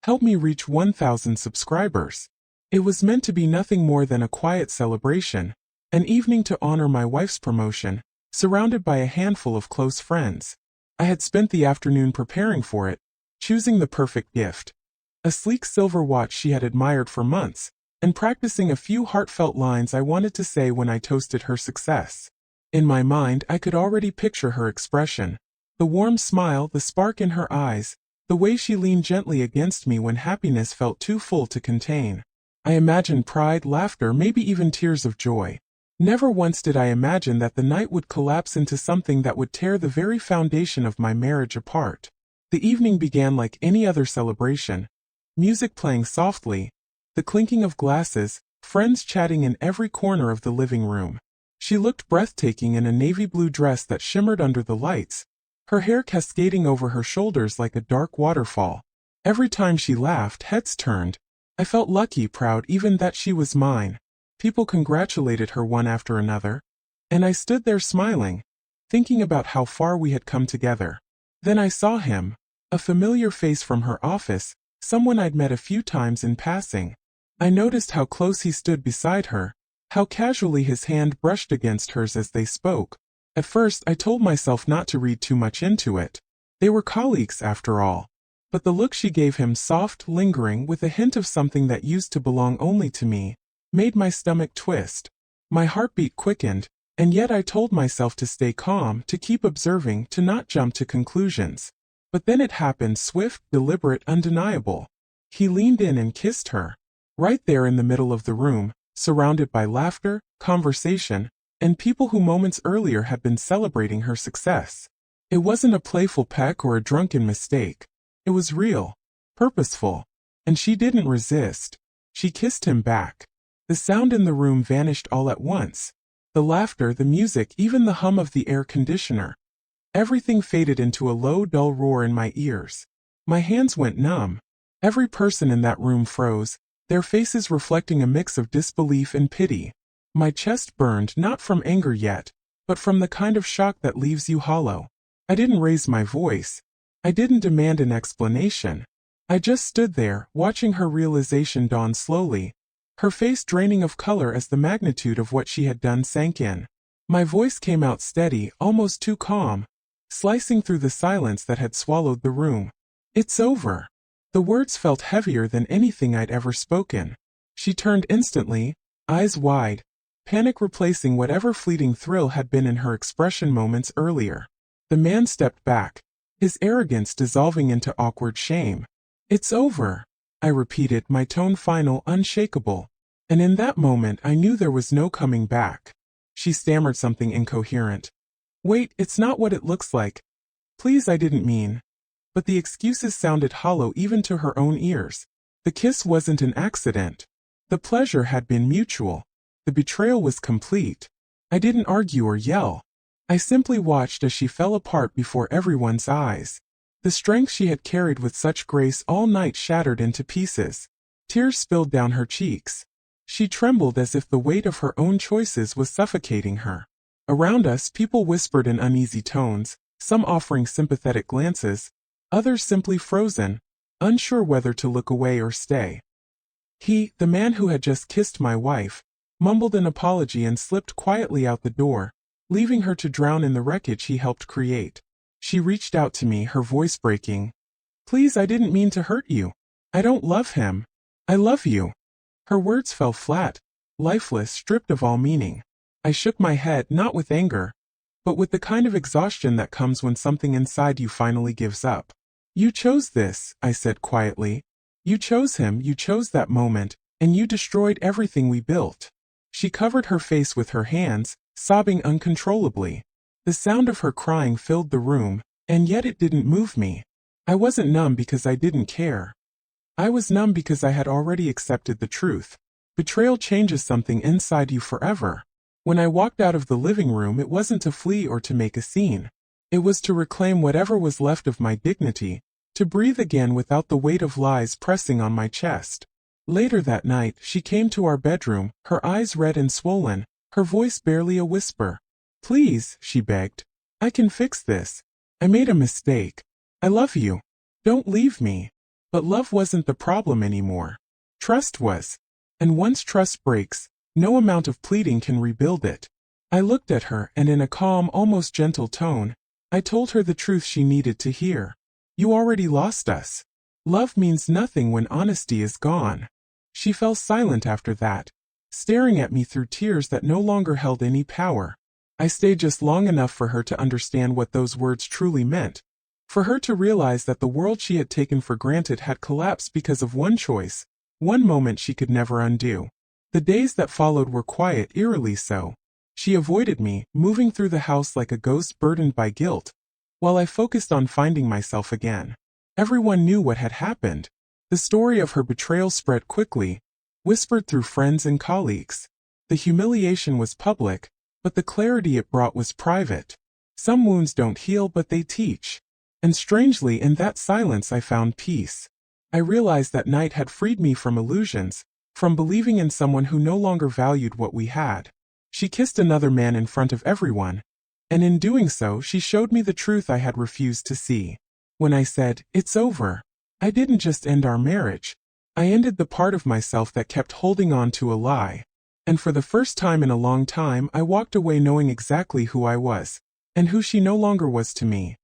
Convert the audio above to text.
help me reach 1,000 subscribers. It was meant to be nothing more than a quiet celebration, an evening to honor my wife's promotion, surrounded by a handful of close friends. I had spent the afternoon preparing for it, choosing the perfect gift. A sleek silver watch she had admired for months, and practicing a few heartfelt lines I wanted to say when I toasted her success. In my mind, I could already picture her expression. The warm smile, the spark in her eyes, the way she leaned gently against me when happiness felt too full to contain. I imagined pride, laughter, maybe even tears of joy. Never once did I imagine that the night would collapse into something that would tear the very foundation of my marriage apart. The evening began like any other celebration. Music playing softly, the clinking of glasses, friends chatting in every corner of the living room. She looked breathtaking in a navy blue dress that shimmered under the lights, her hair cascading over her shoulders like a dark waterfall. Every time she laughed, heads turned. I felt lucky, proud even that she was mine. People congratulated her one after another, and I stood there smiling, thinking about how far we had come together. Then I saw him, a familiar face from her office, someone I'd met a few times in passing. I noticed how close he stood beside her, how casually his hand brushed against hers as they spoke. At first I told myself not to read too much into it. They were colleagues after all. But the look she gave him, soft, lingering, with a hint of something that used to belong only to me, made my stomach twist. My heartbeat quickened, and yet I told myself to stay calm, to keep observing, to not jump to conclusions. But then it happened, swift, deliberate, undeniable. He leaned in and kissed her. Right there in the middle of the room, surrounded by laughter, conversation, and people who moments earlier had been celebrating her success. It wasn't a playful peck or a drunken mistake. It was real, purposeful, and she didn't resist. She kissed him back. The sound in the room vanished all at once. The laughter, the music, even the hum of the air conditioner. Everything faded into a low, dull roar in my ears. My hands went numb. Every person in that room froze, their faces reflecting a mix of disbelief and pity. My chest burned, not from anger yet, but from the kind of shock that leaves you hollow. I didn't raise my voice. I didn't demand an explanation. I just stood there, watching her realization dawn slowly, her face draining of color as the magnitude of what she had done sank in. My voice came out steady, almost too calm, slicing through the silence that had swallowed the room. It's over. The words felt heavier than anything I'd ever spoken. She turned instantly, eyes wide, panic replacing whatever fleeting thrill had been in her expression moments earlier. The man stepped back, his arrogance dissolving into awkward shame. It's over, I repeated, my tone final, unshakable. And in that moment I knew there was no coming back. She stammered something incoherent. Wait, it's not what it looks like. Please, I didn't mean. But the excuses sounded hollow even to her own ears. The kiss wasn't an accident. The pleasure had been mutual. The betrayal was complete. I didn't argue or yell. I simply watched as she fell apart before everyone's eyes. The strength she had carried with such grace all night shattered into pieces. Tears spilled down her cheeks. She trembled as if the weight of her own choices was suffocating her. Around us, people whispered in uneasy tones, some offering sympathetic glances, others simply frozen, unsure whether to look away or stay. He, the man who had just kissed my wife, mumbled an apology and slipped quietly out the door, leaving her to drown in the wreckage he helped create. She reached out to me, her voice breaking. Please, I didn't mean to hurt you. I don't love him. I love you. Her words fell flat, lifeless, stripped of all meaning. I shook my head, not with anger, but with the kind of exhaustion that comes when something inside you finally gives up. You chose this, I said quietly. You chose him, you chose that moment, and you destroyed everything we built. She covered her face with her hands, sobbing uncontrollably. The sound of her crying filled the room, and yet it didn't move me. I wasn't numb because I didn't care. I was numb because I had already accepted the truth. Betrayal changes something inside you forever. When I walked out of the living room, it wasn't to flee or to make a scene. It was to reclaim whatever was left of my dignity, to breathe again without the weight of lies pressing on my chest. Later that night, she came to our bedroom, her eyes red and swollen, her voice barely a whisper. Please, she begged. I can fix this. I made a mistake. I love you. Don't leave me. But love wasn't the problem anymore. Trust was. And once trust breaks, no amount of pleading can rebuild it. I looked at her, and in a calm, almost gentle tone, I told her the truth she needed to hear. You already lost us. Love means nothing when honesty is gone. She fell silent after that, staring at me through tears that no longer held any power. I stayed just long enough for her to understand what those words truly meant, for her to realize that the world she had taken for granted had collapsed because of one choice, one moment she could never undo. The days that followed were quiet, eerily so. She avoided me, moving through the house like a ghost burdened by guilt, while I focused on finding myself again. Everyone knew what had happened. The story of her betrayal spread quickly, whispered through friends and colleagues. The humiliation was public, but the clarity it brought was private. Some wounds don't heal, but they teach. And strangely, in that silence I found peace. I realized that night had freed me from illusions, from believing in someone who no longer valued what we had. She kissed another man in front of everyone, and in doing so she showed me the truth I had refused to see. When I said, "It's over," I didn't just end our marriage. I ended the part of myself that kept holding on to a lie. And for the first time in a long time I walked away knowing exactly who I was, and who she no longer was to me.